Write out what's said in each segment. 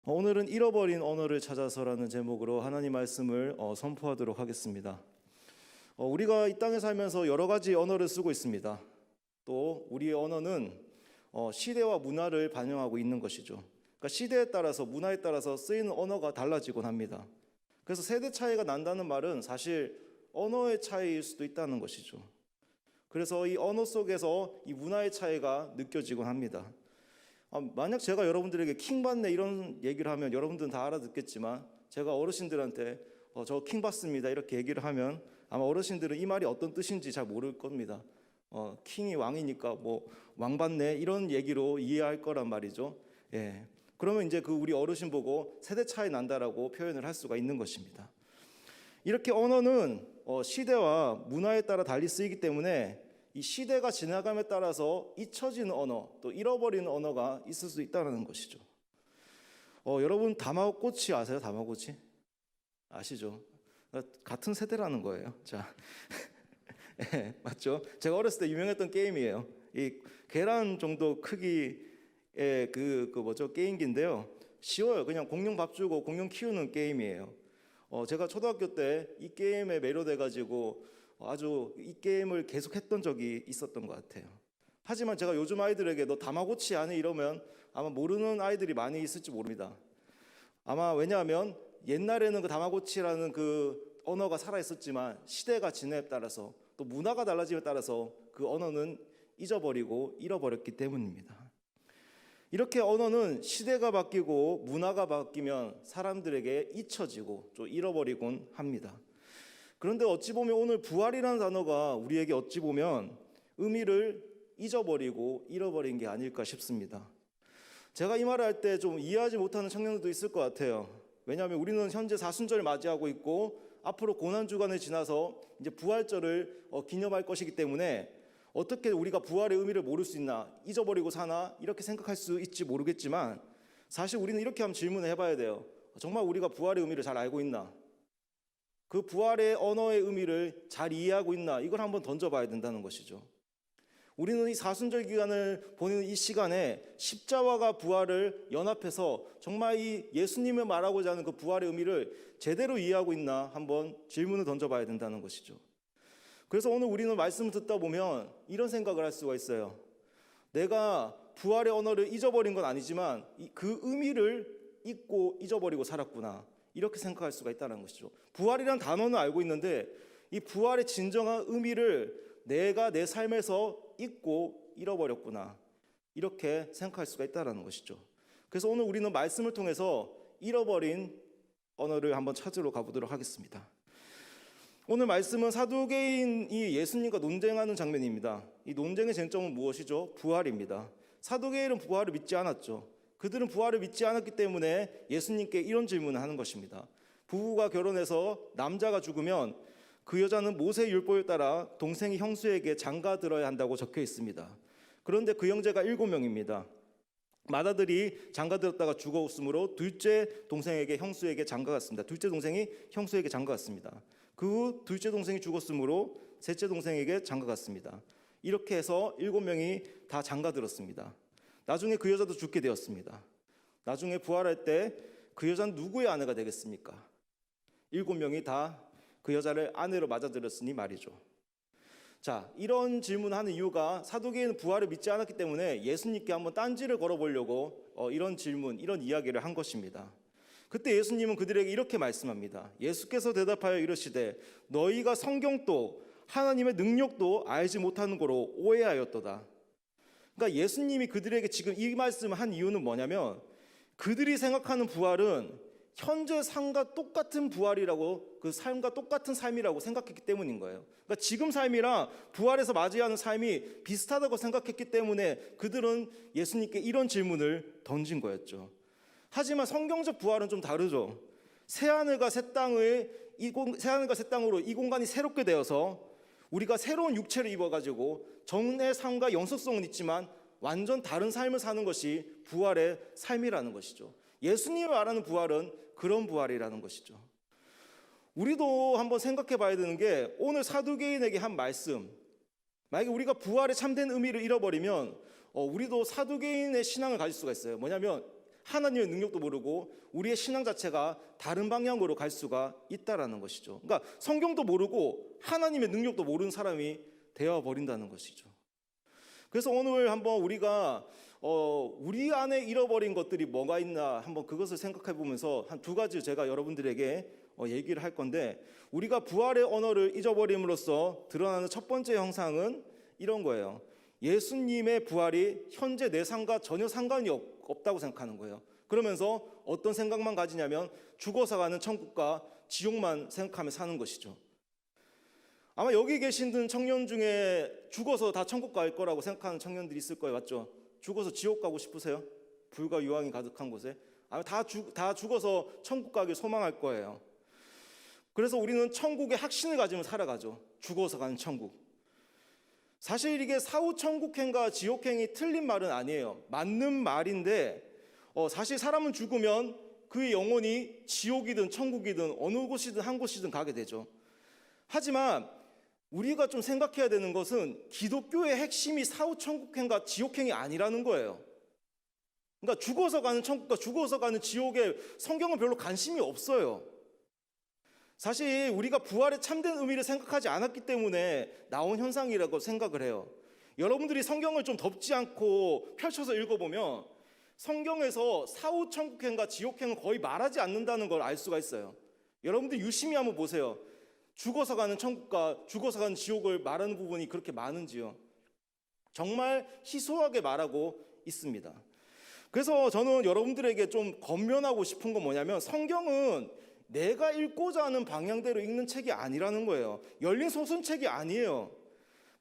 오늘은 잃어버린 언어를 찾아서라는 제목으로 하나님 말씀을 선포하도록 하겠습니다. 우리가 이 땅에 살면서 여러 가지 언어를 쓰고 있습니다. 또 우리의 언어는 시대와 문화를 반영하고 있는 것이죠. 그러니까 시대에 따라서 문화에 따라서 쓰이는 언어가 달라지곤 합니다. 그래서 세대 차이가 난다는 말은 사실 언어의 차이일 수도 있다는 것이죠. 그래서 이 언어 속에서 이 문화의 차이가 느껴지곤 합니다. 만약 제가 여러분들에게 킹받네 이런 얘기를 하면 여러분들은 다 알아듣겠지만, 제가 어르신들한테 저 킹받습니다 이렇게 얘기를 하면 아마 어르신들은 이 말이 어떤 뜻인지 잘 모를 겁니다. 킹이 왕이니까 뭐 왕받네 이런 얘기로 이해할 거란 말이죠. 예. 그러면 이제 그 우리 어르신 보고 세대 차이 난다라고 표현을 할 수가 있는 것입니다. 이렇게 언어는 시대와 문화에 따라 달리 쓰이기 때문에 이 시대가 지나감에 따라서 잊혀지는 언어, 또 잃어버리는 언어가 있을 수 있다는 것이죠. 여러분 다마고치 아세요? 다마고치? 아시죠? 같은 세대라는 거예요. 자, 네, 맞죠? 제가 어렸을 때 유명했던 게임이에요. 이 계란 정도 크기의 그 뭐죠? 게임기인데요. 쉬워요. 그냥 공룡 밥 주고 공룡 키우는 게임이에요. 제가 초등학교 때 이 게임에 매료돼가지고 아주 이 게임을 계속했던 적이 있었던 것 같아요. 하지만 제가 요즘 아이들에게 너 다마고치 아니 이러면 아마 모르는 아이들이 많이 있을지 모릅니다. 아마 왜냐하면 옛날에는 그 다마고치라는 그 언어가 살아있었지만 시대가 지남에 따라서 또 문화가 달라짐에 따라서 그 언어는 잊어버리고 잃어버렸기 때문입니다. 이렇게 언어는 시대가 바뀌고 문화가 바뀌면 사람들에게 잊혀지고 좀 잃어버리곤 합니다. 그런데 어찌 보면 오늘 부활이라는 단어가 우리에게 어찌 보면 의미를 잊어버리고 잃어버린 게 아닐까 싶습니다. 제가 이 말을 할 때 좀 이해하지 못하는 청년들도 있을 것 같아요. 왜냐하면 우리는 현재 사순절을 맞이하고 있고 앞으로 고난주간을 지나서 이제 부활절을 기념할 것이기 때문에 어떻게 우리가 부활의 의미를 모를 수 있나, 잊어버리고 사나 이렇게 생각할 수 있지 모르겠지만, 사실 우리는 이렇게 한번 질문을 해봐야 돼요. 정말 우리가 부활의 의미를 잘 알고 있나? 그 부활의 언어의 의미를 잘 이해하고 있나? 이걸 한번 던져봐야 된다는 것이죠. 우리는 이 사순절 기간을 보내는 이 시간에 십자가와 부활을 연합해서 정말 이 예수님을 말하고자 하는 그 부활의 의미를 제대로 이해하고 있나? 한번 질문을 던져봐야 된다는 것이죠. 그래서 오늘 우리는 말씀을 듣다 보면 이런 생각을 할 수가 있어요. 내가 부활의 언어를 잊어버린 건 아니지만 그 의미를 잊고 잊어버리고 살았구나, 이렇게 생각할 수가 있다는 것이죠. 부활이라는 단어는 알고 있는데 이 부활의 진정한 의미를 내가 내 삶에서 잊고 잃어버렸구나, 이렇게 생각할 수가 있다는 것이죠. 그래서 오늘 우리는 말씀을 통해서 잃어버린 언어를 한번 찾으러 가보도록 하겠습니다. 오늘 말씀은 사두개인이 예수님과 논쟁하는 장면입니다. 이 논쟁의 쟁점은 무엇이죠? 부활입니다. 사두개인은 부활을 믿지 않았죠. 그들은 부활을 믿지 않았기 때문에 예수님께 이런 질문을 하는 것입니다. 부부가 결혼해서 남자가 죽으면 그 여자는 모세 율법에 따라 동생이 형수에게 장가들어야 한다고 적혀 있습니다. 그런데 그 형제가 7명입니다. 맏아들이 장가들었다가 죽었으므로 둘째 동생에게 형수에게 장가갔습니다. 둘째 동생이 형수에게 장가갔습니다. 그 둘째 동생이 죽었으므로 셋째 동생에게 장가갔습니다. 이렇게 해서 7명이 다 장가들었습니다. 나중에 그 여자도 죽게 되었습니다. 나중에 부활할 때 그 여자는 누구의 아내가 되겠습니까? 7명이 다 그 여자를 아내로 맞아들였으니 말이죠. 자, 이런 질문하는 이유가 사두개인은 부활을 믿지 않았기 때문에 예수님께 한번 딴지를 걸어보려고 이런 질문, 이런 이야기를 한 것입니다. 그때 예수님은 그들에게 이렇게 말씀합니다. 예수께서 대답하여 이르시되 너희가 성경도 하나님의 능력도 알지 못하는 거로 오해하였도다. 그러니까 예수님이 그들에게 지금 이 말씀을 한 이유는 뭐냐면, 그들이 생각하는 부활은 현재 삶과 똑같은 부활이라고, 그 삶과 똑같은 삶이라고 생각했기 때문인 거예요. 그러니까 지금 삶이랑 부활에서 맞이하는 삶이 비슷하다고 생각했기 때문에 그들은 예수님께 이런 질문을 던진 거였죠. 하지만 성경적 부활은 좀 다르죠. 새하늘과 새 땅으로 이 공간이 새롭게 되어서 우리가 새로운 육체를 입어가지고 정의 삶과 영속성은 있지만 완전 다른 삶을 사는 것이 부활의 삶이라는 것이죠. 예수님이 말하는 부활은 그런 부활이라는 것이죠. 우리도 한번 생각해 봐야 되는 게, 오늘 사두개인에게 한 말씀, 만약에 우리가 부활의 참된 의미를 잃어버리면 우리도 사두개인의 신앙을 가질 수가 있어요. 뭐냐면 하나님의 능력도 모르고 우리의 신앙 자체가 다른 방향으로 갈 수가 있다라는 것이죠. 그러니까 성경도 모르고 하나님의 능력도 모르는 사람이 되어버린다는 것이죠. 그래서 오늘 한번 우리가 우리 안에 잃어버린 것들이 뭐가 있나 한번 그것을 생각해 보면서 한 두 가지 제가 여러분들에게 얘기를 할 건데, 우리가 부활의 언어를 잊어버림으로써 드러나는 첫 번째 형상은 이런 거예요. 예수님의 부활이 현재 내 삶과 전혀 상관이 없다고 생각하는 거예요. 그러면서 어떤 생각만 가지냐면 죽어서 가는 천국과 지옥만 생각하며 사는 것이죠. 아마 여기 계신 청년 중에 죽어서 다 천국 갈 거라고 생각하는 청년들이 있을 거예요. 맞죠? 죽어서 지옥 가고 싶으세요? 불과 유황이 가득한 곳에? 아마 다 죽어서 천국 가길 소망할 거예요. 그래서 우리는 천국의 확신을 가지며 살아가죠. 죽어서 가는 천국. 사실 이게 사후 천국행과 지옥행이 틀린 말은 아니에요. 맞는 말인데 사실 사람은 죽으면 그의 영혼이 지옥이든 천국이든 어느 곳이든 한 곳이든 가게 되죠. 하지만 우리가 좀 생각해야 되는 것은 기독교의 핵심이 사후 천국행과 지옥행이 아니라는 거예요. 그러니까 죽어서 가는 천국과 죽어서 가는 지옥에 성경은 별로 관심이 없어요. 사실 우리가 부활의 참된 의미를 생각하지 않았기 때문에 나온 현상이라고 생각을 해요. 여러분들이 성경을 좀 덮지 않고 펼쳐서 읽어보면 성경에서 사후 천국행과 지옥행은 거의 말하지 않는다는 걸 알 수가 있어요. 여러분들이 유심히 한번 보세요. 죽어서 가는 천국과 죽어서 가는 지옥을 말하는 부분이 그렇게 많은지요. 정말 희소하게 말하고 있습니다. 그래서 저는 여러분들에게 좀 권면하고 싶은 건 뭐냐면, 성경은 내가 읽고자 하는 방향대로 읽는 책이 아니라는 거예요. 열린 소설책이 아니에요.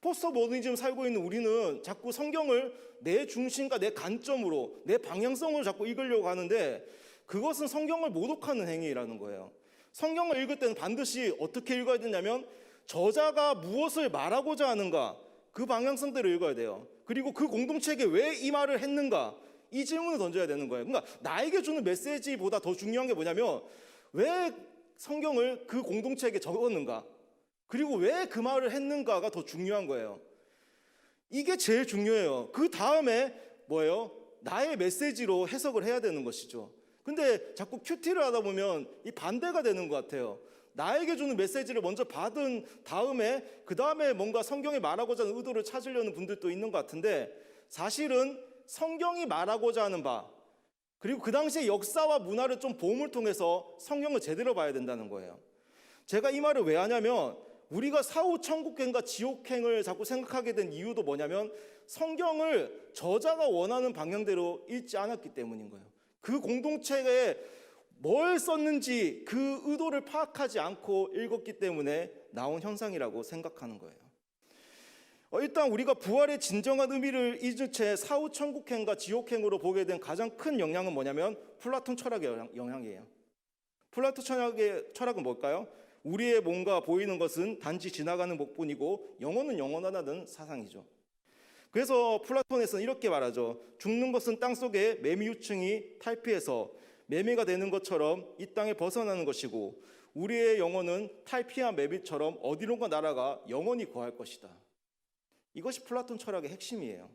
포스트 모더니즘 살고 있는 우리는 자꾸 성경을 내 중심과 내 관점으로, 내 방향성으로 자꾸 읽으려고 하는데, 그것은 성경을 모독하는 행위라는 거예요. 성경을 읽을 때는 반드시 어떻게 읽어야 되냐면, 저자가 무엇을 말하고자 하는가, 그 방향성대로 읽어야 돼요. 그리고 그 공동체에게 왜 이 말을 했는가, 이 질문을 던져야 되는 거예요. 그러니까 나에게 주는 메시지보다 더 중요한 게 뭐냐면, 왜 성경을 그 공동체에게 적었는가, 그리고 왜 그 말을 했는가가 더 중요한 거예요. 이게 제일 중요해요. 그 다음에 뭐예요? 나의 메시지로 해석을 해야 되는 것이죠. 근데 자꾸 큐티를 하다 보면 이 반대가 되는 것 같아요. 나에게 주는 메시지를 먼저 받은 다음에 그 다음에 뭔가 성경이 말하고자 하는 의도를 찾으려는 분들도 있는 것 같은데, 사실은 성경이 말하고자 하는 바, 그리고 그 당시의 역사와 문화를 좀 보험을 통해서 성경을 제대로 봐야 된다는 거예요. 제가 이 말을 왜 하냐면, 우리가 사후 천국행과 지옥행을 자꾸 생각하게 된 이유도 뭐냐면, 성경을 저자가 원하는 방향대로 읽지 않았기 때문인 거예요. 그 공동체에 뭘 썼는지 그 의도를 파악하지 않고 읽었기 때문에 나온 현상이라고 생각하는 거예요. 일단 우리가 부활의 진정한 의미를 잊은 채 사후 천국행과 지옥행으로 보게 된 가장 큰 영향은 뭐냐면 플라톤 철학의 영향이에요. 플라톤 철학은 뭘까요? 우리의 몸과 보이는 것은 단지 지나가는 것뿐이고 영혼은 영원하다는 사상이죠. 그래서 플라톤에서는 이렇게 말하죠. 죽는 것은 땅속에 매미유충이 탈피해서 매미가 되는 것처럼 이 땅에 벗어나는 것이고, 우리의 영혼은 탈피한 매미처럼 어디론가 날아가 영원히 거할 것이다. 이것이 플라톤 철학의 핵심이에요.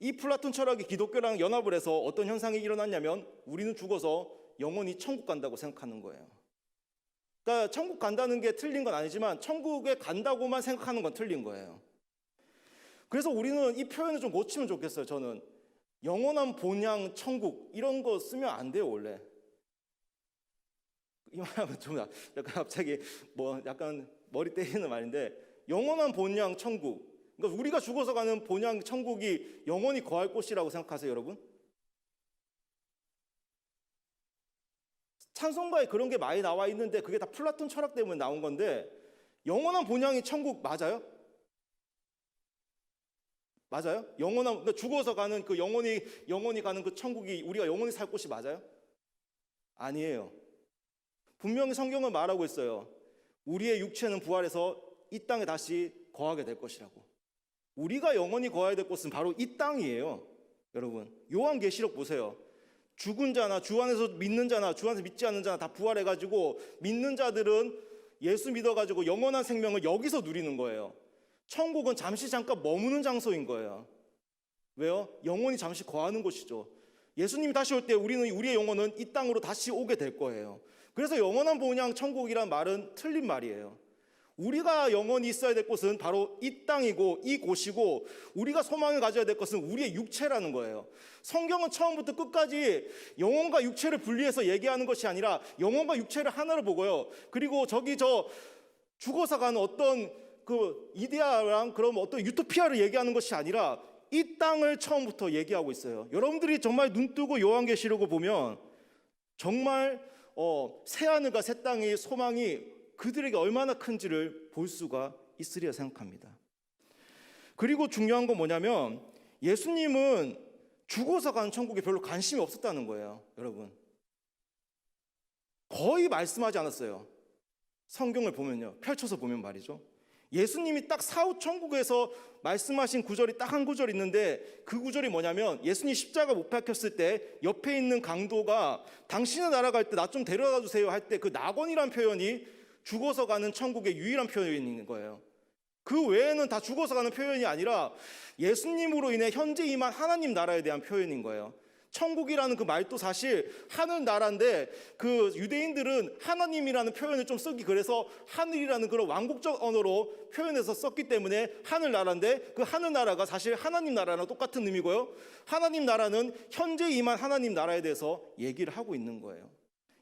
이 플라톤 철학이 기독교랑 연합을 해서 어떤 현상이 일어났냐면, 우리는 죽어서 영원히 천국 간다고 생각하는 거예요. 그러니까 천국 간다는 게 틀린 건 아니지만 천국에 간다고만 생각하는 건 틀린 거예요. 그래서 우리는 이 표현을 좀 고치면 좋겠어요. 저는 영원한 본향 천국 이런 거 쓰면 안 돼요. 원래 이 말하면 좀 약간 갑자기 약간 머리 때리는 말인데, 영원한 본향 천국, 그러니까 우리가 죽어서 가는 본향 천국이 영원히 거할 곳이라고 생각하세요, 여러분? 찬송가에 그런 게 많이 나와 있는데 그게 다 플라톤 철학 때문에 나온 건데, 영원한 본향이 천국 맞아요? 맞아요? 그러니까 죽어서 가는 그 영원히 가는 그 천국이 우리가 영원히 살 곳이 맞아요? 아니에요. 분명히 성경은 말하고 있어요. 우리의 육체는 부활해서 이 땅에 다시 거하게 될 것이라고. 우리가 영원히 거해야 될 곳은 바로 이 땅이에요. 여러분, 요한계시록 보세요. 죽은 자나 주 안에서 믿는 자나 주 안에서 믿지 않는 자나 다 부활해가지고, 믿는 자들은 예수 믿어가지고 영원한 생명을 여기서 누리는 거예요. 천국은 잠시 잠깐 머무는 장소인 거예요. 왜요? 영원히 잠시 거하는 곳이죠. 예수님이 다시 올 때 우리의 영혼은 이 땅으로 다시 오게 될 거예요. 그래서 영원한 본향 천국이란 말은 틀린 말이에요. 우리가 영원히 있어야 될 곳은 바로 이 땅이고 이 곳이고, 우리가 소망을 가져야 될 것은 우리의 육체라는 거예요. 성경은 처음부터 끝까지 영혼과 육체를 분리해서 얘기하는 것이 아니라 영혼과 육체를 하나로 보고요. 그리고 저 죽어서 가는 어떤 그 이데아랑 그럼 어떤 유토피아를 얘기하는 것이 아니라 이 땅을 처음부터 얘기하고 있어요. 여러분들이 정말 눈 뜨고 요한계시록을 보면 정말 새하늘과 새 땅의 소망이 그들에게 얼마나 큰지를 볼 수가 있으리라 생각합니다. 그리고 중요한 건 뭐냐면 예수님은 죽어서 가는 천국에 별로 관심이 없었다는 거예요. 여러분, 거의 말씀하지 않았어요. 성경을 보면요, 펼쳐서 보면 말이죠. 예수님이 딱 사후 천국에서 말씀하신 구절이 딱 한 구절 있는데, 그 구절이 뭐냐면 예수님 십자가 못 박혔을 때 옆에 있는 강도가 당신은 날아갈 때 나 좀 데려다 주세요 할 때 그 낙원이란 표현이 죽어서 가는 천국의 유일한 표현이 있는 거예요. 그 외에는 다 죽어서 가는 표현이 아니라 예수님으로 인해 현재 임한 하나님 나라에 대한 표현인 거예요. 천국이라는 그 말도 사실 하늘 나라인데, 그 유대인들은 하나님이라는 표현을 좀 쓰기 그래서 하늘이라는 그런 왕국적 언어로 표현해서 썼기 때문에 하늘 나라인데, 그 하늘 나라가 사실 하나님 나라랑 똑같은 의미고요. 하나님 나라는 현재 임한 하나님 나라에 대해서 얘기를 하고 있는 거예요.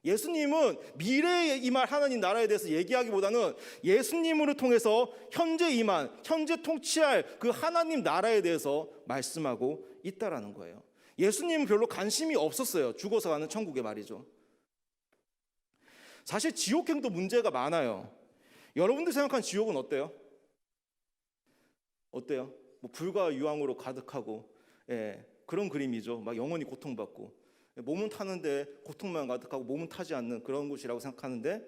예수님은 미래에 임할 하나님 나라에 대해서 얘기하기보다는 예수님으로 통해서 현재 임한, 현재 통치할 그 하나님 나라에 대해서 말씀하고 있다라는 거예요. 예수님은 별로 관심이 없었어요. 죽어서 가는 천국에 말이죠. 사실 지옥행도 문제가 많아요. 여러분들 생각하는 지옥은 어때요? 어때요? 뭐 불과 유황으로 가득하고, 그런 그림이죠. 막 영원히 고통받고, 몸은 타는데 고통만 가득하고 몸은 타지 않는 그런 곳이라고 생각하는데,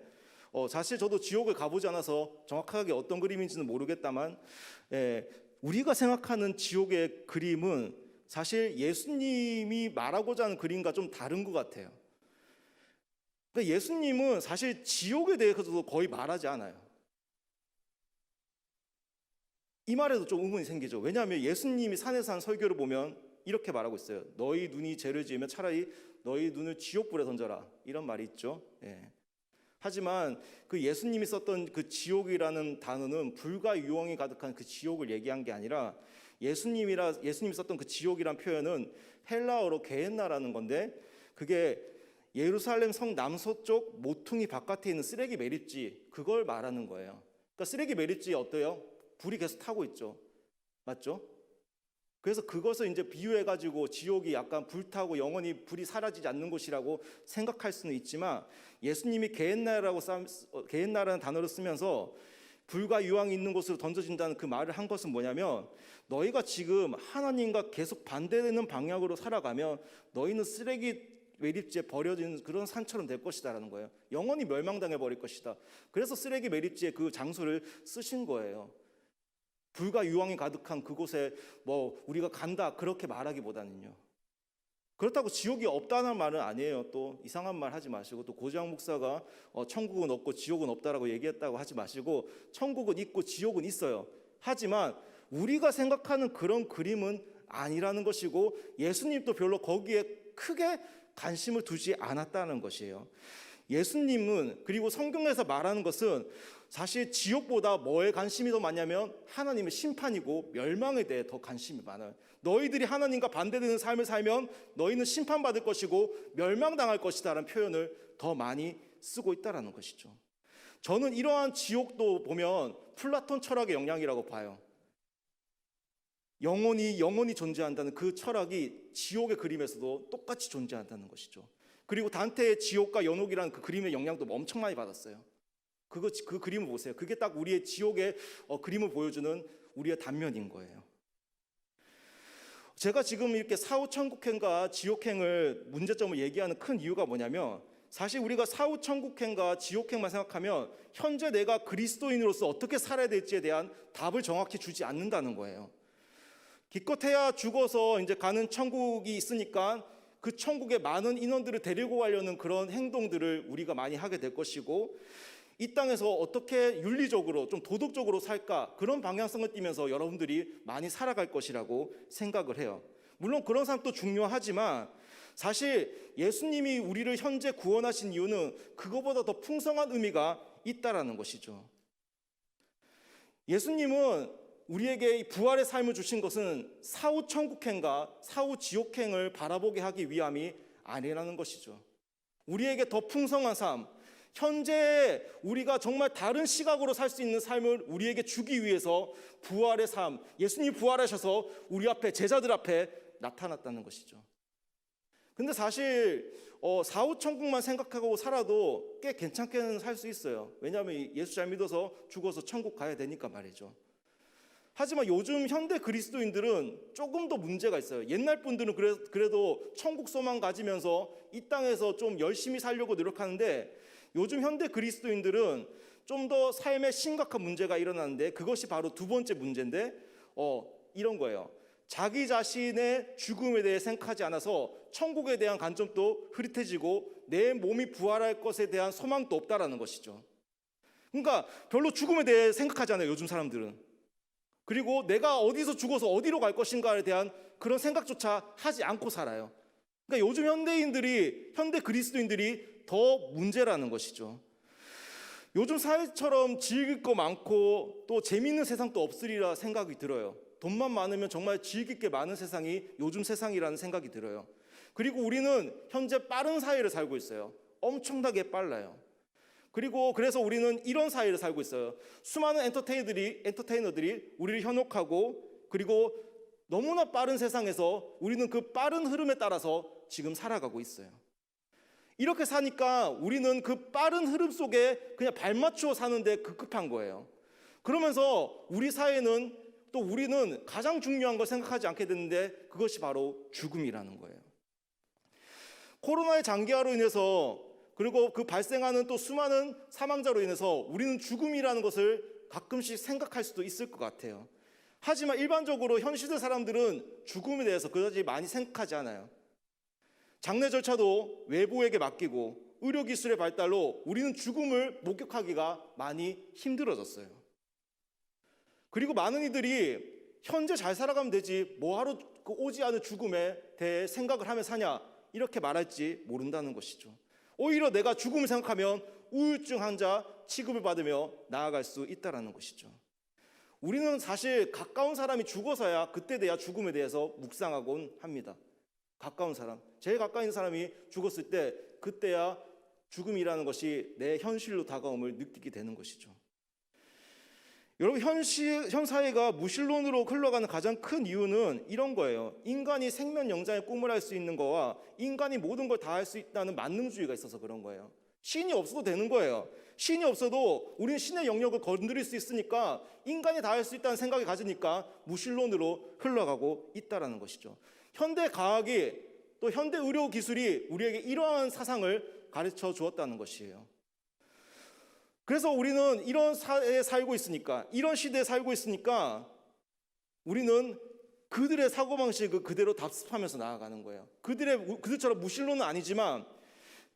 사실 저도 지옥을 가보지 않아서 정확하게 어떤 그림인지는 모르겠다만, 우리가 생각하는 지옥의 그림은 사실 예수님이 말하고자 하는 그림과 좀 다른 것 같아요. 그러니까 예수님은 사실 지옥에 대해서도 거의 말하지 않아요. 이 말에도 좀 의문이 생기죠. 왜냐하면 예수님이 산에서 한 설교를 보면 이렇게 말하고 있어요. 너희 눈이 죄를 지으면 차라리 너희 눈을 지옥불에 던져라, 이런 말이 있죠. 하지만 그 예수님이 썼던 그 지옥이라는 단어는 불과 유황이 가득한 그 지옥을 얘기한 게 아니라, 예수님이 썼던 그 지옥이란 표현은 헬라어로 게헨나라는 건데, 그게 예루살렘 성 남서쪽 모퉁이 바깥에 있는 쓰레기 매립지, 그걸 말하는 거예요. 그러니까 쓰레기 매립지 어때요? 불이 계속 타고 있죠. 맞죠? 그래서 그것을 이제 비유해가지고 지옥이 약간 불타고 영원히 불이 사라지지 않는 곳이라고 생각할 수는 있지만, 예수님이 게헨나라는 단어를 쓰면서 불과 유황이 있는 곳으로 던져진다는 그 말을 한 것은 뭐냐면, 너희가 지금 하나님과 계속 반대되는 방향으로 살아가면 너희는 쓰레기 매립지에 버려진 그런 산처럼 될 것이다라는 거예요. 영원히 멸망당해 버릴 것이다. 그래서 쓰레기 매립지에 그 장소를 쓰신 거예요. 불과 유황이 가득한 그곳에 뭐 우리가 간다 그렇게 말하기보다는요. 그렇다고 지옥이 없다는 말은 아니에요. 또 이상한 말 하지 마시고, 또 고지영 목사가 천국은 없고 지옥은 없다라고 얘기했다고 하지 마시고, 천국은 있고 지옥은 있어요. 하지만 우리가 생각하는 그런 그림은 아니라는 것이고, 예수님도 별로 거기에 크게 관심을 두지 않았다는 것이에요. 예수님은, 그리고 성경에서 말하는 것은 사실 지옥보다 뭐에 관심이 더 많냐면 하나님의 심판이고 멸망에 대해 더 관심이 많아요. 너희들이 하나님과 반대되는 삶을 살면 너희는 심판받을 것이고 멸망당할 것이다 라는 표현을 더 많이 쓰고 있다는 것이죠. 저는 이러한 지옥도 보면 플라톤 철학의 영향이라고 봐요. 영혼이 존재한다는 그 철학이 지옥의 그림에서도 똑같이 존재한다는 것이죠. 그리고 단테의 지옥과 연옥이라는 그 그림의 영향도 엄청 많이 받았어요. 그 그림을 보세요. 그게 딱 우리의 지옥의 그림을 보여주는 우리의 단면인 거예요. 제가 지금 이렇게 사후 천국행과 지옥행을 문제점을 얘기하는 큰 이유가 뭐냐면, 사실 우리가 사후 천국행과 지옥행만 생각하면 현재 내가 그리스도인으로서 어떻게 살아야 될지에 대한 답을 정확히 주지 않는다는 거예요. 기껏해야 죽어서 이제 가는 천국이 있으니까 그 천국에 많은 인원들을 데리고 가려는 그런 행동들을 우리가 많이 하게 될 것이고, 이 땅에서 어떻게 윤리적으로 좀 도덕적으로 살까, 그런 방향성을 띠면서 여러분들이 많이 살아갈 것이라고 생각을 해요. 물론 그런 사람도 중요하지만 사실 예수님이 우리를 현재 구원하신 이유는 그거보다 더 풍성한 의미가 있다라는 것이죠. 예수님은 우리에게 이 부활의 삶을 주신 것은 사후 천국행과 사후 지옥행을 바라보게 하기 위함이 아니라는 것이죠. 우리에게 더 풍성한 삶, 현재 우리가 정말 다른 시각으로 살 수 있는 삶을 우리에게 주기 위해서 부활의 삶, 예수님이 부활하셔서 우리 앞에, 제자들 앞에 나타났다는 것이죠. 근데 사실 사후 천국만 생각하고 살아도 꽤 괜찮게는 살 수 있어요. 왜냐하면 예수 잘 믿어서 죽어서 천국 가야 되니까 말이죠. 하지만 요즘 현대 그리스도인들은 조금 더 문제가 있어요. 옛날 분들은 그래도 천국 소망 가지면서 이 땅에서 좀 열심히 살려고 노력하는데, 요즘 현대 그리스도인들은 좀 더 삶에 심각한 문제가 일어나는데, 그것이 바로 두 번째 문제인데 이런 거예요. 자기 자신의 죽음에 대해 생각하지 않아서 천국에 대한 관점도 흐릿해지고 내 몸이 부활할 것에 대한 소망도 없다라는 것이죠. 그러니까 별로 죽음에 대해 생각하지 않아요, 요즘 사람들은. 그리고 내가 어디서 죽어서 어디로 갈 것인가에 대한 그런 생각조차 하지 않고 살아요. 그러니까 요즘 현대 그리스도인들이 더 문제라는 것이죠. 요즘 사회처럼 즐길 거 많고 또 재미있는 세상도 없으리라 생각이 들어요. 돈만 많으면 정말 즐길 게 많은 세상이 요즘 세상이라는 생각이 들어요. 그리고 우리는 현재 빠른 사회를 살고 있어요. 엄청나게 빨라요. 그리고 그래서 우리는 이런 사회를 살고 있어요. 수많은 엔터테이너들이 우리를 현혹하고, 그리고 너무나 빠른 세상에서 우리는 그 빠른 흐름에 따라서 지금 살아가고 있어요. 이렇게 사니까 우리는 그 빠른 흐름 속에 그냥 발맞추어 사는데 급급한 거예요. 그러면서 우리는 가장 중요한 걸 생각하지 않게 되는데, 그것이 바로 죽음이라는 거예요. 코로나의 장기화로 인해서, 그리고 그 발생하는 또 수많은 사망자로 인해서 우리는 죽음이라는 것을 가끔씩 생각할 수도 있을 것 같아요. 하지만 일반적으로 현 시대 사람들은 죽음에 대해서 그다지 많이 생각하지 않아요. 장례 절차도 외부에게 맡기고 의료기술의 발달로 우리는 죽음을 목격하기가 많이 힘들어졌어요. 그리고 많은 이들이 현재 잘 살아가면 되지 뭐하러 그 오지 않을 죽음에 대해 생각을 하며 사냐, 이렇게 말할지 모른다는 것이죠. 오히려 내가 죽음을 생각하면 우울증 환자 취급을 받으며 나아갈 수 있다는 것이죠. 우리는 사실 가까운 사람이 죽어서야 그때 돼야 죽음에 대해서 묵상하곤 합니다. 가까운 사람, 제일 가까이 있는 사람이 죽었을 때 그때야 죽음이라는 것이 내 현실로 다가옴을 느끼게 되는 것이죠. 여러분, 현 사회가 무신론으로 흘러가는 가장 큰 이유는 이런 거예요. 인간이 생명 영장의 꿈을 할 수 있는 거와 인간이 모든 걸 다 할 수 있다는 만능주의가 있어서 그런 거예요. 신이 없어도 되는 거예요. 신이 없어도 우리는 신의 영역을 건드릴 수 있으니까, 인간이 다 할 수 있다는 생각이 가지니까 무신론으로 흘러가고 있다는 것이죠. 현대 과학이 또 현대 의료 기술이 우리에게 이러한 사상을 가르쳐 주었다는 것이에요. 그래서 우리는 이런 사회에 살고 있으니까, 이런 시대에 살고 있으니까 우리는 그들의 사고방식을 그대로 답습하면서 나아가는 거예요. 그들처럼 무신론은 아니지만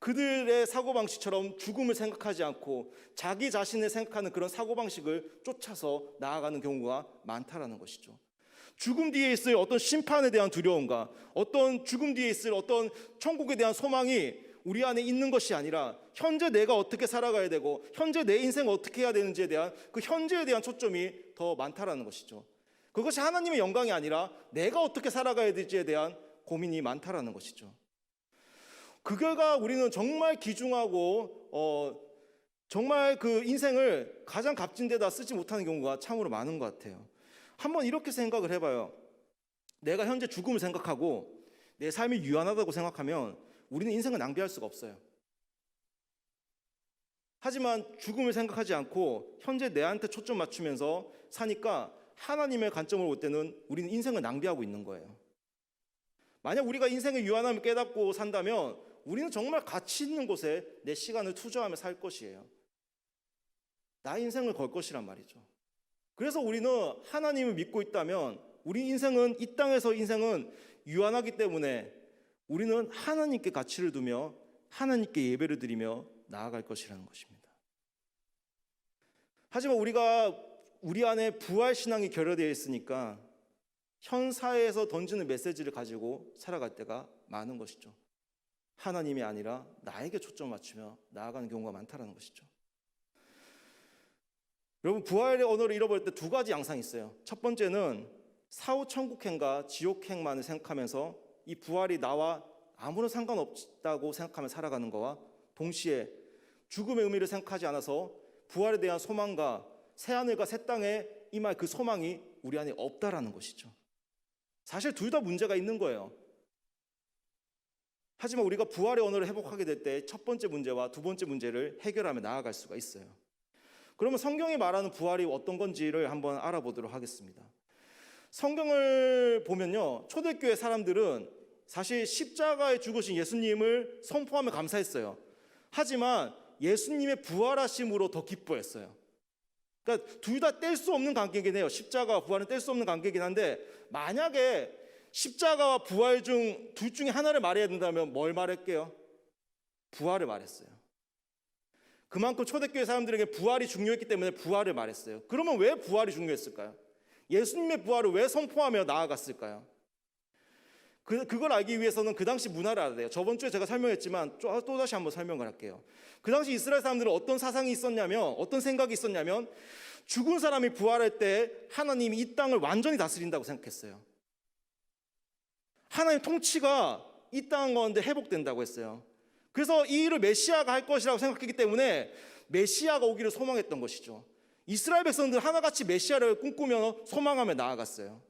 그들의 사고방식처럼 죽음을 생각하지 않고 자기 자신을 생각하는 그런 사고방식을 쫓아서 나아가는 경우가 많다라는 것이죠. 죽음 뒤에 있을 어떤 심판에 대한 두려움과 어떤 죽음 뒤에 있을 어떤 천국에 대한 소망이 우리 안에 있는 것이 아니라, 현재 내가 어떻게 살아가야 되고 현재 내 인생을 어떻게 해야 되는지에 대한 그 현재에 대한 초점이 더 많다라는 것이죠. 그것이 하나님의 영광이 아니라 내가 어떻게 살아가야 될지에 대한 고민이 많다라는 것이죠. 그 결과 우리는 정말 귀중하고 정말 그 인생을 가장 값진 데다 쓰지 못하는 경우가 참으로 많은 것 같아요. 한번 이렇게 생각을 해봐요. 내가 현재 죽음을 생각하고 내 삶이 유한하다고 생각하면 우리는 인생을 낭비할 수가 없어요. 하지만 죽음을 생각하지 않고 현재 내한테 초점 맞추면서 사니까 하나님의 관점으로 볼 때는 우리는 인생을 낭비하고 있는 거예요. 만약 우리가 인생의 유한함을 깨닫고 산다면 우리는 정말 가치 있는 곳에 내 시간을 투자하며 살 것이에요. 나의 인생을 걸 것이란 말이죠. 그래서 우리는 하나님을 믿고 있다면 우리 인생은, 이 땅에서 인생은 유한하기 때문에 우리는 하나님께 가치를 두며 하나님께 예배를 드리며 나아갈 것이라는 것입니다. 하지만 우리 안에 부활신앙이 결여되어 있으니까 현 사회에서 던지는 메시지를 가지고 살아갈 때가 많은 것이죠. 하나님이 아니라 나에게 초점 맞추며 나아가는 경우가 많다는 것이죠. 여러분, 부활의 언어를 잃어버릴 때 두 가지 양상이 있어요. 첫 번째는 사후 천국행과 지옥행만을 생각하면서 이 부활이 나와 아무런 상관없다고 생각하며 살아가는 거와 동시에 죽음의 의미를 생각하지 않아서 부활에 대한 소망과 새하늘과 새 땅에 임할 그 소망이 우리 안에 없다라는 것이죠. 사실 둘 다 문제가 있는 거예요. 하지만 우리가 부활의 언어를 회복하게 될 때 첫 번째 문제와 두 번째 문제를 해결하며 나아갈 수가 있어요. 그러면 성경이 말하는 부활이 어떤 건지를 한번 알아보도록 하겠습니다. 성경을 보면요, 초대교회 사람들은 사실 십자가에 죽으신 예수님을 선포하며 감사했어요. 하지만 예수님의 부활하심으로 더 기뻐했어요. 그러니까 둘 다 뗄 수 없는 관계이긴 해요. 십자가와 부활은 뗄 수 없는 관계이긴 한데, 만약에 십자가와 부활 중 둘 중에 하나를 말해야 된다면 뭘 말할게요? 부활을 말했어요. 그만큼 초대교회 사람들에게 부활이 중요했기 때문에 부활을 말했어요. 그러면 왜 부활이 중요했을까요? 예수님의 부활을 왜 선포하며 나아갔을까요? 그걸 알기 위해서는 그 당시 문화를 알아야 돼요. 저번 주에 제가 설명했지만 또다시 한번 설명을 할게요. 그 당시 이스라엘 사람들은 어떤 사상이 있었냐면, 어떤 생각이 있었냐면, 죽은 사람이 부활할 때 하나님이 이 땅을 완전히 다스린다고 생각했어요. 하나님의 통치가 이 땅 가운데 회복된다고 했어요. 그래서 이 일을 메시아가 할 것이라고 생각했기 때문에 메시아가 오기를 소망했던 것이죠. 이스라엘 백성들 하나같이 메시아를 꿈꾸며 소망하며 나아갔어요.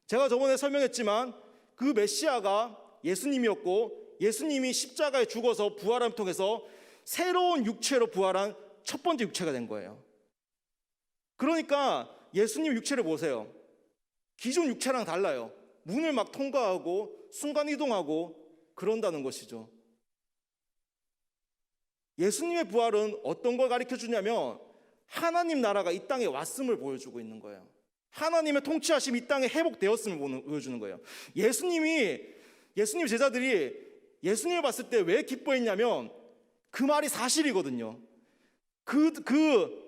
제가 저번에 설명했지만 그 메시아가 예수님이었고, 예수님이 십자가에 죽어서 부활함을 통해서 새로운 육체로 부활한 첫 번째 육체가 된 거예요. 그러니까 예수님 육체를 보세요. 기존 육체랑 달라요. 문을 막 통과하고 순간이동하고 그런다는 것이죠. 예수님의 부활은 어떤 걸 가르쳐 주냐면 하나님 나라가 이 땅에 왔음을 보여주고 있는 거예요. 하나님의 통치하심이 이 땅에 회복되었음을 보여주는 거예요. 예수님 제자들이 예수님을 봤을 때 왜 기뻐했냐면 그 말이 사실이거든요.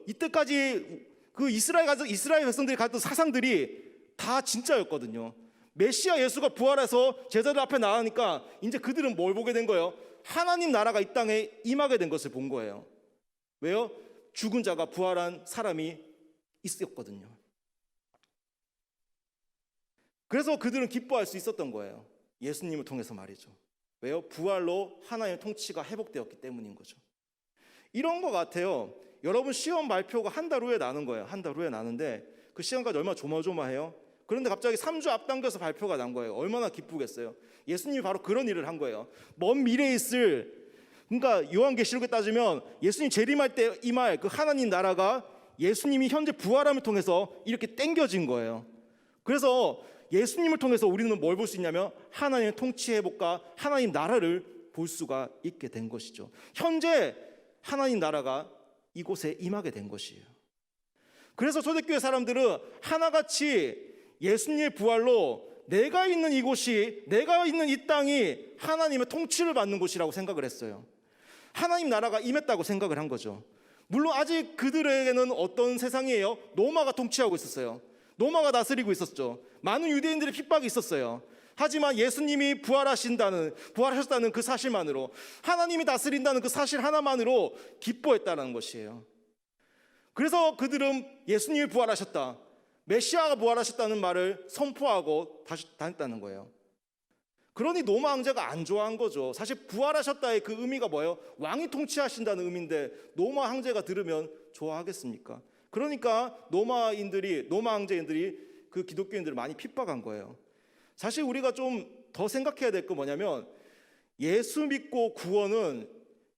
이때까지 이스라엘 백성들이 가졌던 사상들이 다 진짜였거든요. 메시아 예수가 부활해서 제자들 앞에 나가니까 이제 그들은 뭘 보게 된 거예요? 하나님 나라가 이 땅에 임하게 된 것을 본 거예요. 왜요? 죽은 자가 부활한 사람이 있었거든요. 그래서 그들은 기뻐할 수 있었던 거예요. 예수님을 통해서 말이죠. 왜요? 부활로 하나님의 통치가 회복되었기 때문인 거죠. 이런 것 같아요. 여러분, 시험 발표가 한 달 후에 나는 거예요. 한 달 후에 나는데 그 시간까지 얼마나 조마조마해요. 그런데 갑자기 3주 앞당겨서 발표가 난 거예요. 얼마나 기쁘겠어요. 예수님이 바로 그런 일을 한 거예요. 먼 미래에 있을, 그러니까 요한계시록에 따지면 예수님 재림할 때 임할 그 하나님 나라가 예수님이 현재 부활함을 통해서 이렇게 땡겨진 거예요. 그래서 예수님을 통해서 우리는 뭘 볼 수 있냐면 하나님의 통치 회복과 하나님 나라를 볼 수가 있게 된 것이죠. 현재 하나님 나라가 이곳에 임하게 된 것이에요. 그래서 초대교회 사람들은 하나같이 예수님의 부활로 내가 있는 이곳이, 내가 있는 이 땅이 하나님의 통치를 받는 곳이라고 생각을 했어요. 하나님 나라가 임했다고 생각을 한 거죠. 물론 아직 그들에게는 어떤 세상이에요? 로마가 통치하고 있었어요. 로마가 다스리고 있었죠. 많은 유대인들의 핍박이 있었어요. 하지만 예수님이 부활하셨다는 그 사실만으로, 하나님이 다스린다는 그 사실 하나만으로 기뻐했다는 것이에요. 그래서 그들은 예수님이 부활하셨다, 메시아가 부활하셨다는 말을 선포하고 다시 다녔다는 거예요. 그러니 로마 황제가 안 좋아한 거죠. 사실 부활하셨다의 그 의미가 뭐예요? 왕이 통치하신다는 의미인데 로마 황제가 들으면 좋아하겠습니까? 그러니까 로마 황제인들이 그 기독교인들을 많이 핍박한 거예요. 사실 우리가 좀 더 생각해야 될 거 뭐냐면, 예수 믿고 구원은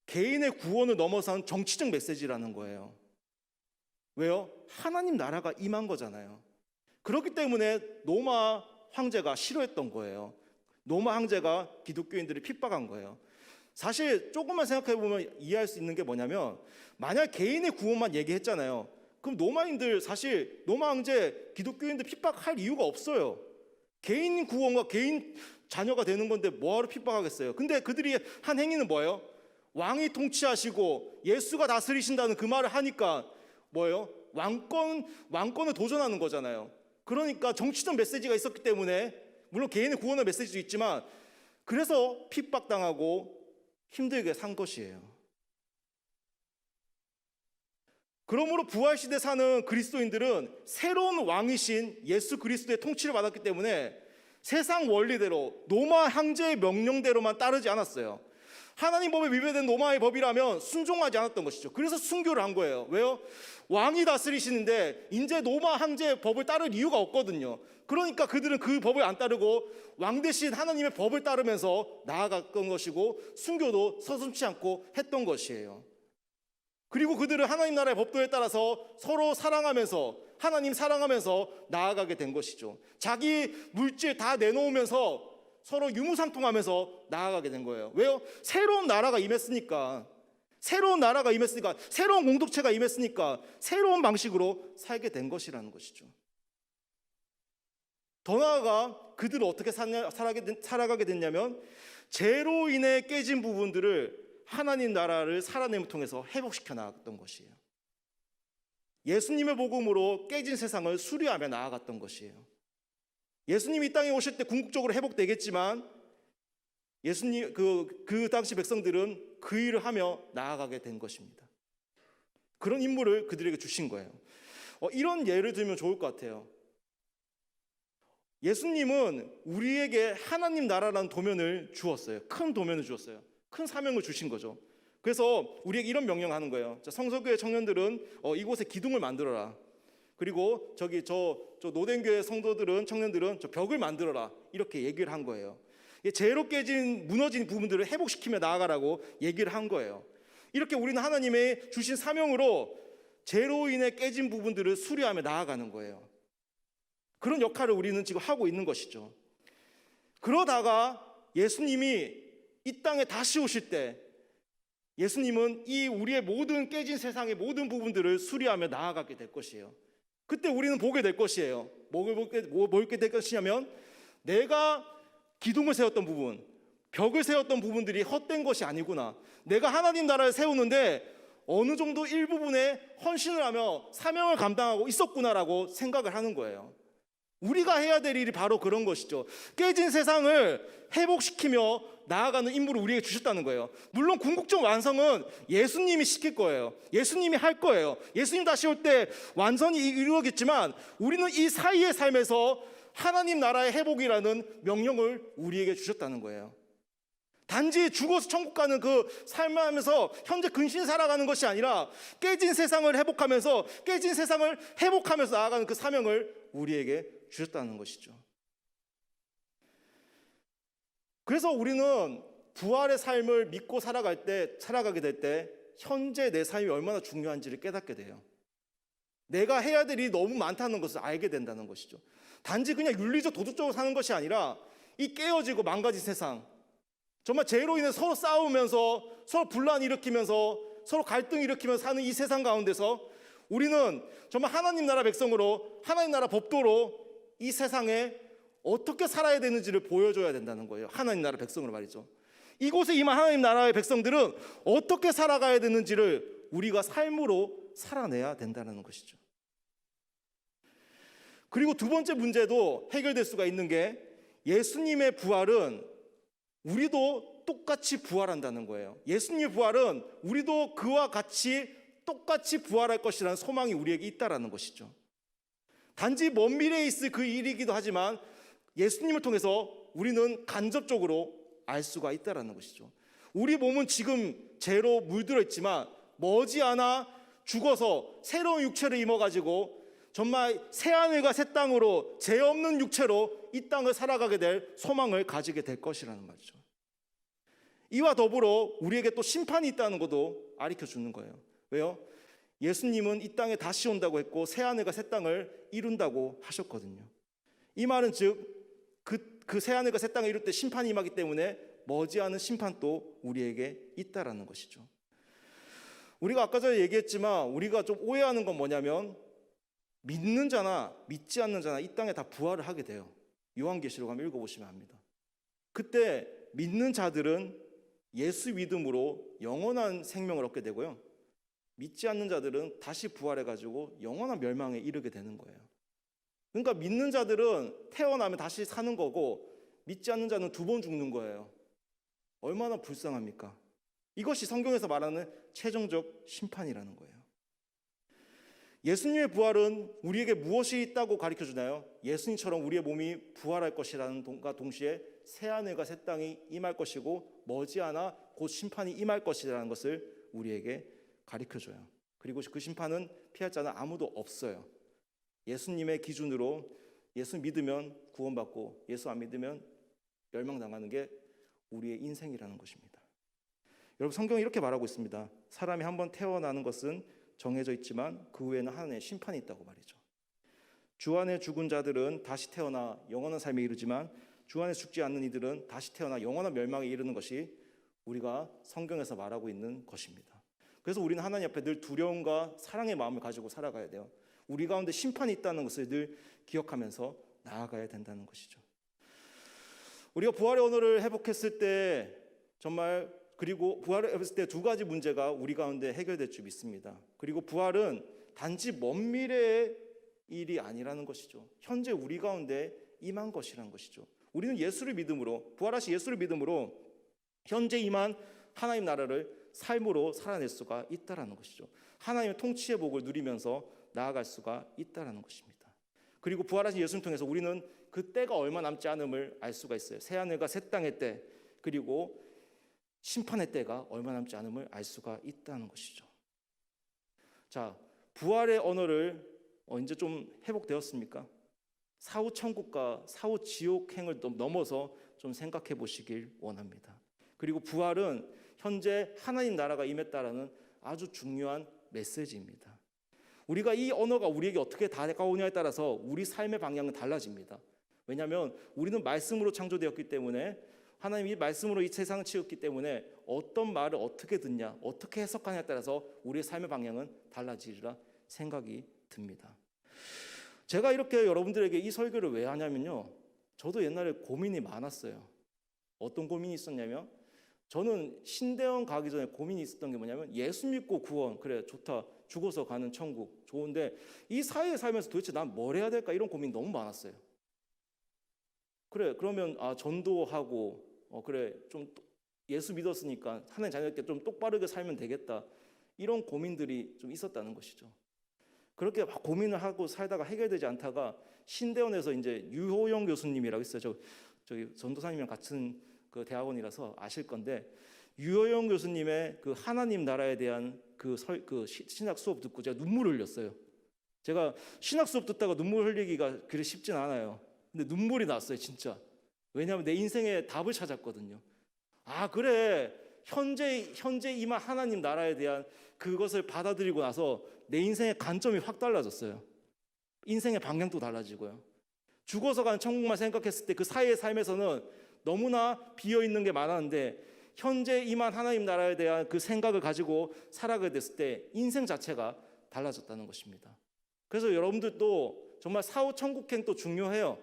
개인의 구원을 넘어선 정치적 메시지라는 거예요. 왜요? 하나님 나라가 임한 거잖아요. 그렇기 때문에 로마 황제가 싫어했던 거예요. 로마 황제가 기독교인들을 핍박한 거예요. 사실 조금만 생각해 보면 이해할 수 있는 게 뭐냐면, 만약 개인의 구원만 얘기했잖아요. 그럼 사실 로마 황제 기독교인들 핍박할 이유가 없어요. 개인 구원과 개인 자녀가 되는 건데 뭐하러 핍박하겠어요? 근데 그들이 한 행위는 뭐예요? 왕이 통치하시고 예수가 다스리신다는 그 말을 하니까 뭐예요? 왕권을 도전하는 거잖아요. 그러니까 정치적 메시지가 있었기 때문에, 물론 개인의 구원의 메시지도 있지만 그래서 핍박당하고 힘들게 산 것이에요. 그러므로 부활시대 사는 그리스도인들은 새로운 왕이신 예수 그리스도의 통치를 받았기 때문에 세상 원리대로 로마 황제의 명령대로만 따르지 않았어요. 하나님 법에 위배된 로마의 법이라면 순종하지 않았던 것이죠. 그래서 순교를 한 거예요. 왜요? 왕이 다스리시는데 이제 로마 황제의 법을 따를 이유가 없거든요. 그러니까 그들은 그 법을 안 따르고 왕 대신 하나님의 법을 따르면서 나아갔던 것이고 순교도 서슴지 않고 했던 것이에요. 그리고 그들은 하나님 나라의 법도에 따라서 서로 사랑하면서 하나님 사랑하면서 나아가게 된 것이죠. 자기 물질 다 내놓으면서 서로 유무상통하면서 나아가게 된 거예요. 왜요? 새로운 나라가 임했으니까. 새로운 나라가 임했으니까, 새로운 공동체가 임했으니까 새로운 방식으로 살게 된 것이라는 것이죠. 더 나아가 그들은 어떻게 살아가게 됐냐면 죄로 인해 깨진 부분들을 하나님 나라를 살아냄을 통해서 회복시켜 나갔던 것이에요. 예수님의 복음으로 깨진 세상을 수리하며 나아갔던 것이에요. 예수님이 이 땅에 오실 때 궁극적으로 회복되겠지만 예수님 그 당시 백성들은 그 일을 하며 나아가게 된 것입니다. 그런 임무를 그들에게 주신 거예요. 이런 예를 들면 좋을 것 같아요. 예수님은 우리에게 하나님 나라라는 도면을 주었어요. 큰 도면을 주었어요. 큰 사명을 주신 거죠. 그래서 우리에게 이런 명령하는 거예요. 성서교회 청년들은 이곳에 기둥을 만들어라. 그리고 저 노den교회 성도들은, 청년들은 저 벽을 만들어라. 이렇게 얘기를 한 거예요. 죄로 깨진 무너진 부분들을 회복시키며 나아가라고 얘기를 한 거예요. 이렇게 우리는 하나님의 주신 사명으로 죄로 인해 깨진 부분들을 수리하며 나아가는 거예요. 그런 역할을 우리는 지금 하고 있는 것이죠. 그러다가 예수님이 이 땅에 다시 오실 때 예수님은 이 우리의 모든 깨진 세상의 모든 부분들을 수리하며 나아가게 될 것이에요. 그때 우리는 보게 될 것이에요. 뭘 보게 될 것이냐면 내가 기둥을 세웠던 부분, 벽을 세웠던 부분들이 헛된 것이 아니구나. 내가 하나님 나라를 세우는데 어느 정도 일부분에 헌신을 하며 사명을 감당하고 있었구나라고 생각을 하는 거예요. 우리가 해야 될 일이 바로 그런 것이죠. 깨진 세상을 회복시키며 나아가는 임무를 우리에게 주셨다는 거예요. 물론 궁극적 완성은 예수님이 시킬 거예요. 예수님이 할 거예요. 예수님 다시 올 때 완전히 이루어지겠지만 우리는 이 사이의 삶에서 하나님 나라의 회복이라는 명령을 우리에게 주셨다는 거예요. 단지 죽어서 천국 가는 그 삶을 하면서 현재 근신 살아가는 것이 아니라 깨진 세상을 회복하면서 깨진 세상을 회복하면서 나아가는 그 사명을 우리에게 주셨다는 것이죠. 그래서 우리는 부활의 삶을 믿고 살아가게 될 때 현재 내 삶이 얼마나 중요한지를 깨닫게 돼요. 내가 해야 될 일이 너무 많다는 것을 알게 된다는 것이죠. 단지 그냥 윤리적 도덕적으로 사는 것이 아니라 이 깨어지고 망가진 세상, 정말 죄로 인해 서로 싸우면서 서로 분란 일으키면서 서로 갈등 일으키면서 사는 이 세상 가운데서 우리는 정말 하나님 나라 백성으로 하나님 나라 법도로 이 세상에 어떻게 살아야 되는지를 보여줘야 된다는 거예요. 하나님 나라 백성으로 말이죠. 이곳에 임한 하나님 나라의 백성들은 어떻게 살아가야 되는지를 우리가 삶으로 살아내야 된다는 것이죠. 그리고 두 번째 문제도 해결될 수가 있는 게 예수님의 부활은 우리도 똑같이 부활한다는 거예요. 예수님의 부활은 우리도 그와 같이 똑같이 부활할 것이라는 소망이 우리에게 있다라는 것이죠. 단지 먼 미래에 있을 그 일이기도 하지만 예수님을 통해서 우리는 간접적으로 알 수가 있다라는 것이죠. 우리 몸은 지금 죄로 물들어 있지만 머지않아 죽어서 새로운 육체를 입어가지고 정말 새하늘과 새 땅으로 죄 없는 육체로 이 땅을 살아가게 될 소망을 가지게 될 것이라는 말이죠. 이와 더불어 우리에게 또 심판이 있다는 것도 가르쳐 주는 거예요. 왜요? 예수님은 이 땅에 다시 온다고 했고 새하늘과 새 땅을 이룬다고 하셨거든요. 이 말은 즉 그 새하늘과 새 땅을 이룰 때 심판이 임하기 때문에 머지않은 심판도 우리에게 있다라는 것이죠. 우리가 아까 전에 얘기했지만 우리가 좀 오해하는 건 뭐냐면 믿는 자나 믿지 않는 자나 이 땅에 다 부활을 하게 돼요. 요한계시록 한번 읽어보시면 합니다. 그때 믿는 자들은 예수 믿음으로 영원한 생명을 얻게 되고요. 믿지 않는 자들은 다시 부활해가지고 영원한 멸망에 이르게 되는 거예요. 그러니까 믿는 자들은 태어나면 다시 사는 거고 믿지 않는 자는 2번 죽는 거예요. 얼마나 불쌍합니까? 이것이 성경에서 말하는 최종적 심판이라는 거예요. 예수님의 부활은 우리에게 무엇이 있다고 가르쳐 주나요? 예수님처럼 우리의 몸이 부활할 것이라는 것과 동시에 새하늘과 새 땅이 임할 것이고 머지않아 곧 심판이 임할 것이라는 것을 우리에게 가르쳐 줘요. 그리고 그 심판은 피할 자는 아무도 없어요. 예수님의 기준으로 예수 믿으면 구원받고 예수 안 믿으면 멸망당하는 게 우리의 인생이라는 것입니다. 여러분, 성경이 이렇게 말하고 있습니다. 사람이 한번 태어나는 것은 정해져 있지만 그 후에는 하나님의 심판이 있다고 말이죠. 주 안에 죽은 자들은 다시 태어나 영원한 삶에 이르지만 주 안에 죽지 않는 이들은 다시 태어나 영원한 멸망에 이르는 것이 우리가 성경에서 말하고 있는 것입니다. 그래서 우리는 하나님 앞에 늘 두려움과 사랑의 마음을 가지고 살아가야 돼요. 우리 가운데 심판이 있다는 것을 늘 기억하면서 나아가야 된다는 것이죠. 우리가 부활의 언어를 회복했을 때 정말, 그리고 부활을 했을 때 두 가지 문제가 우리 가운데 해결될 줄 믿습니다. 그리고 부활은 단지 먼 미래의 일이 아니라는 것이죠. 현재 우리 가운데 임한 것이라는 것이죠. 우리는 예수를 믿음으로, 부활하신 예수를 믿음으로 현재 임한 하나님 나라를 삶으로 살아낼 수가 있다라는 것이죠. 하나님의 통치의 복을 누리면서 나아갈 수가 있다라는 것입니다. 그리고 부활하신 예수를 통해서 우리는 그 때가 얼마 남지 않음을 알 수가 있어요. 새하늘과 새 땅의 때, 그리고 심판의 때가 얼마 남지 않음을 알 수가 있다는 것이죠. 자, 부활의 언어를 이제 좀 회복되었습니까? 사후 천국과 사후 지옥행을 넘어서 좀 생각해 보시길 원합니다. 그리고 부활은 현재 하나님 나라가 임했다라는 아주 중요한 메시지입니다. 우리가 이 언어가 우리에게 어떻게 다가오냐에 따라서 우리 삶의 방향은 달라집니다. 왜냐하면 우리는 말씀으로 창조되었기 때문에, 하나님이 말씀으로 이 세상을 치웠기 때문에 어떤 말을 어떻게 듣냐, 어떻게 해석하냐에 따라서 우리의 삶의 방향은 달라지리라 생각이 듭니다. 제가 이렇게 여러분들에게 이 설교를 왜 하냐면요, 저도 옛날에 고민이 많았어요. 어떤 고민이 있었냐면, 저는 신대원 가기 전에 고민이 있었던 게 뭐냐면, 예수 믿고 구원, 그래 좋다, 죽어서 가는 천국 좋은데 이 사회에 살면서 도대체 난 뭘 해야 될까, 이런 고민이 너무 많았어요. 그래, 그러면 전도하고 그래 좀 예수 믿었으니까 하나님 자녀께 좀 똑바르게 살면 되겠다, 이런 고민들이 좀 있었다는 것이죠. 그렇게 막 고민을 하고 살다가 해결되지 않다가 신대원에서 이제 유호영 교수님이라고 있어요. 저기 전도사님이랑 같은 그 대학원이라서 아실 건데, 유호영 교수님의 그 하나님 나라에 대한 그 신학 수업 듣고 제가 눈물을 흘렸어요. 제가 신학 수업 듣다가 눈물 흘리기가 그리 쉽진 않아요. 근데 눈물이 났어요, 진짜. 왜냐하면 내 인생의 답을 찾았거든요. 아, 그래, 현재 임한 하나님 나라에 대한 그것을 받아들이고 나서 내 인생의 관점이 확 달라졌어요. 인생의 방향도 달라지고요. 죽어서 가는 천국만 생각했을 때 그 사이의 삶에서는 너무나 비어있는 게 많았는데, 현재 임한 하나님 나라에 대한 그 생각을 가지고 살아가게 됐을 때 인생 자체가 달라졌다는 것입니다. 그래서 여러분들도 정말 사후 천국행도 중요해요.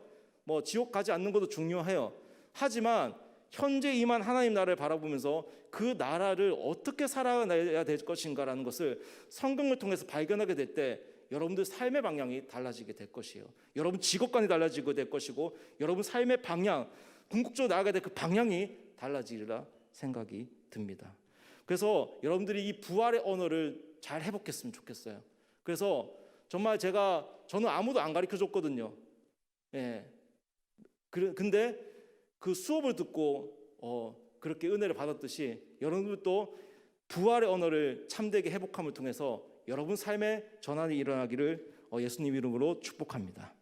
뭐 지옥 가지 않는 것도 중요해요. 하지만 현재 임한 하나님 나라를 바라보면서 그 나라를 어떻게 살아가야 될 것인가라는 것을 성경을 통해서 발견하게 될 때 여러분들 삶의 방향이 달라지게 될 것이에요. 여러분 직업관이 달라지게 될 것이고, 여러분 삶의 방향, 궁극적으로 나아가야 될 그 방향이 달라지리라 생각이 듭니다. 그래서 여러분들이 이 부활의 언어를 잘 회복했으면 좋겠어요. 그래서 정말 저는 아무도 안 가르쳐 줬거든요. 예. 근데 그 수업을 듣고 그렇게 은혜를 받았듯이 여러분들도 부활의 언어를 참되게 회복함을 통해서 여러분 삶의 전환이 일어나기를 예수님 이름으로 축복합니다.